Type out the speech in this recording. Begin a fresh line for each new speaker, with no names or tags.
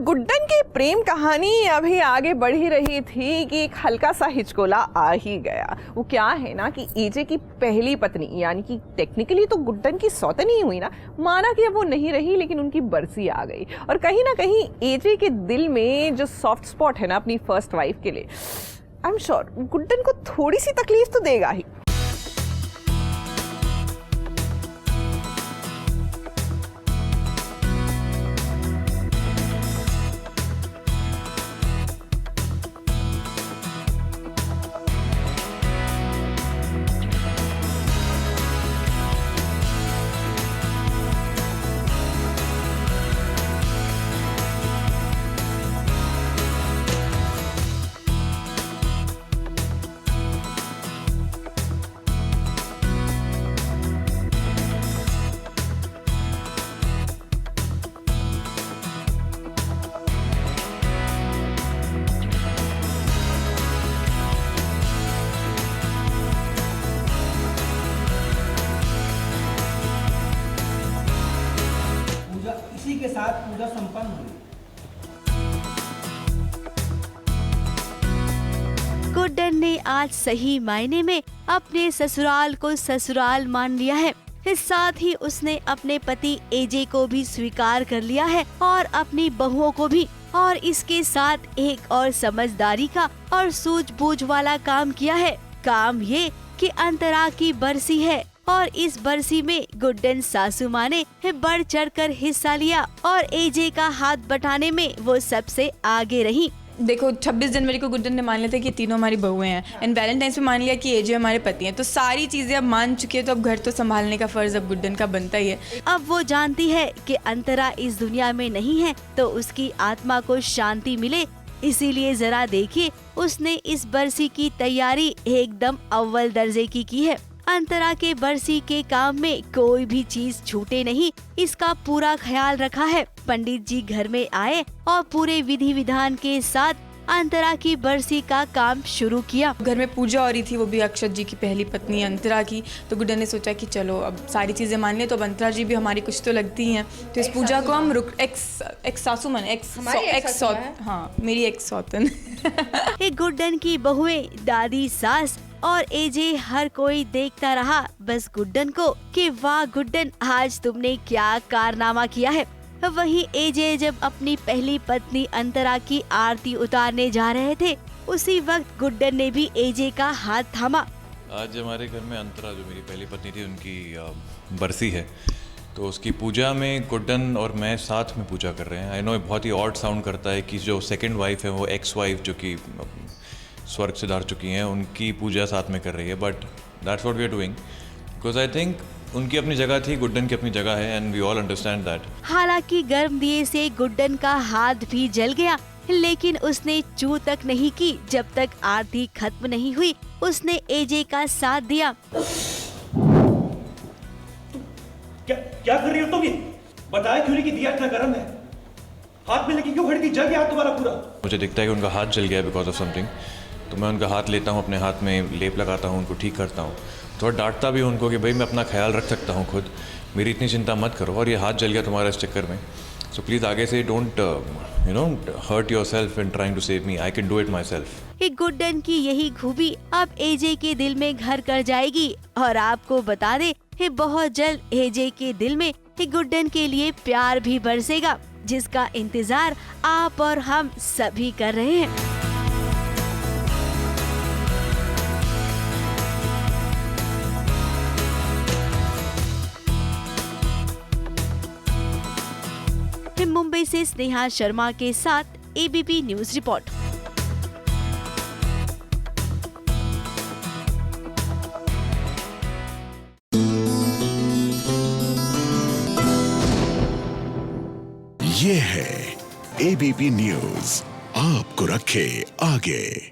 गुड्डन की प्रेम कहानी अभी आगे बढ़ ही रही थी कि एक हल्का सा हिचकोला आ ही गया। वो क्या है ना कि एजे की पहली पत्नी यानी कि टेक्निकली तो गुड्डन की सौतन ही हुई ना, माना कि अब वो नहीं रही लेकिन उनकी बरसी आ गई। और कहीं ना कहीं एजे के दिल में जो सॉफ्ट स्पॉट है ना अपनी फर्स्ट वाइफ के लिए, आई एम श्योर गुड्डन को थोड़ी सी तकलीफ तो देगा ही।
इसी के साथ पूजा संपन्न हुई।
गुड्डन ने आज सही मायने में अपने ससुराल को ससुराल मान लिया है। इस साथ ही उसने अपने पति एजे को भी स्वीकार कर लिया है और अपनी बहुओं को भी। और इसके साथ एक और समझदारी का और सूझबूझ वाला काम किया है। काम ये कि अंतरा की बरसी है और इस बरसी में गुड्डन सासू माँ ने बढ़ चढ़कर हिस्सा लिया और एजे का हाथ बटाने में वो सबसे आगे रही।
देखो 26 जनवरी को गुड्डन ने मान लिया था कि तीनों हमारी बहुएं हैं एंड वैलेंटाइंस पे मान लिया कि एजे हमारे पति हैं। तो सारी चीज़ें अब मान चुकी है तो अब घर तो संभालने का फर्ज अब गुड्डन का बनता ही है।
अब वो जानती है कि अंतरा इस दुनिया में नहीं है तो उसकी आत्मा को शांति मिले, इसीलिए जरा देखिए उसने इस बरसी की तैयारी एकदम अव्वल दर्जे की है। अंतरा के बरसी के काम में कोई भी चीज छूटे नहीं, इसका पूरा ख्याल रखा है। पंडित जी घर में आए और पूरे विधि विधान के साथ अंतरा की बरसी का काम शुरू किया।
घर में पूजा हो रही थी, वो भी अक्षत जी की पहली पत्नी अंतरा की। तो गुड्डन ने सोचा कि चलो अब सारी चीजें मान लें तो अब अंतरा जी भी हमारी कुछ तो लगती हैं, तो इस पूजा को हम एक्स सासू मन हाँ मेरी एक्स सौतन
गुड्डन की बहुएं, दादी, सास और एजे हर कोई देखता रहा बस गुड्डन को कि वाह गुड्डन आज तुमने क्या कारनामा किया है। वहीं एजे जब अपनी पहली पत्नी अंतरा की आरती उतारने जा रहे थे उसी वक्त गुड्डन ने भी एजे का हाथ थामा।
आज हमारे घर में अंतरा जो मेरी पहली पत्नी थी उनकी बरसी है, तो उसकी पूजा में गुड्डन और मैं साथ में पूजा कर रहे हैं। आई नो बहुत ही ऑड साउंड करता है कि जो सेकंड वाइफ है वो एक्स वाइफ जो कि स्वर्ग से धार चुकी हैं उनकी पूजा साथ में कर रही है, but that's what we are doing because I think उनकी अपनी जगह थी, गुड्डन की अपनी जगह है and we all understand that.
हालांकि गर्म दिए से गुड्डन का हाथ भी जल गया लेकिन उसने चू तक नहीं की जब तक आरती खत्म नहीं हुई। उसने एजे का साथ दिया।
क्या कर रही हो तुम? ये बताया क्यों नहीं कि दिया इतना गर्म है? हाथ में लगी क्यों खड़ी थी? जल गया हाथ तुम्हारा पूरा।
मुझे दिखता है कि उनका हाथ जल गया बिकॉज ऑफ समथिंग, तो मैं उनका हाथ लेता हूँ, अपने हाथ में लेप लगाता हूँ, उनको ठीक करता हूँ, थोड़ा डांटता भी उनको कि भाई मैं अपना ख्याल रख सकता हूँ खुद, मेरी इतनी चिंता मत करो और ये हाथ जल गया तुम्हारा इस चक्कर में, सो प्लीज़ आगे से don't hurt yourself in trying to save me, I can do it myself.
Guddan की यही खूबी अब एजे के दिल में घर कर जाएगी और आपको बता दे बहुत जल्द एजे के दिल में गुड्डन के लिए प्यार भी बरसेगा जिसका इंतजार आप और हम सभी कर रहे हैं। मुंबई से स्नेहा शर्मा के साथ एबीपी न्यूज रिपोर्ट।
ये है एबीपी न्यूज, आपको रखे आगे।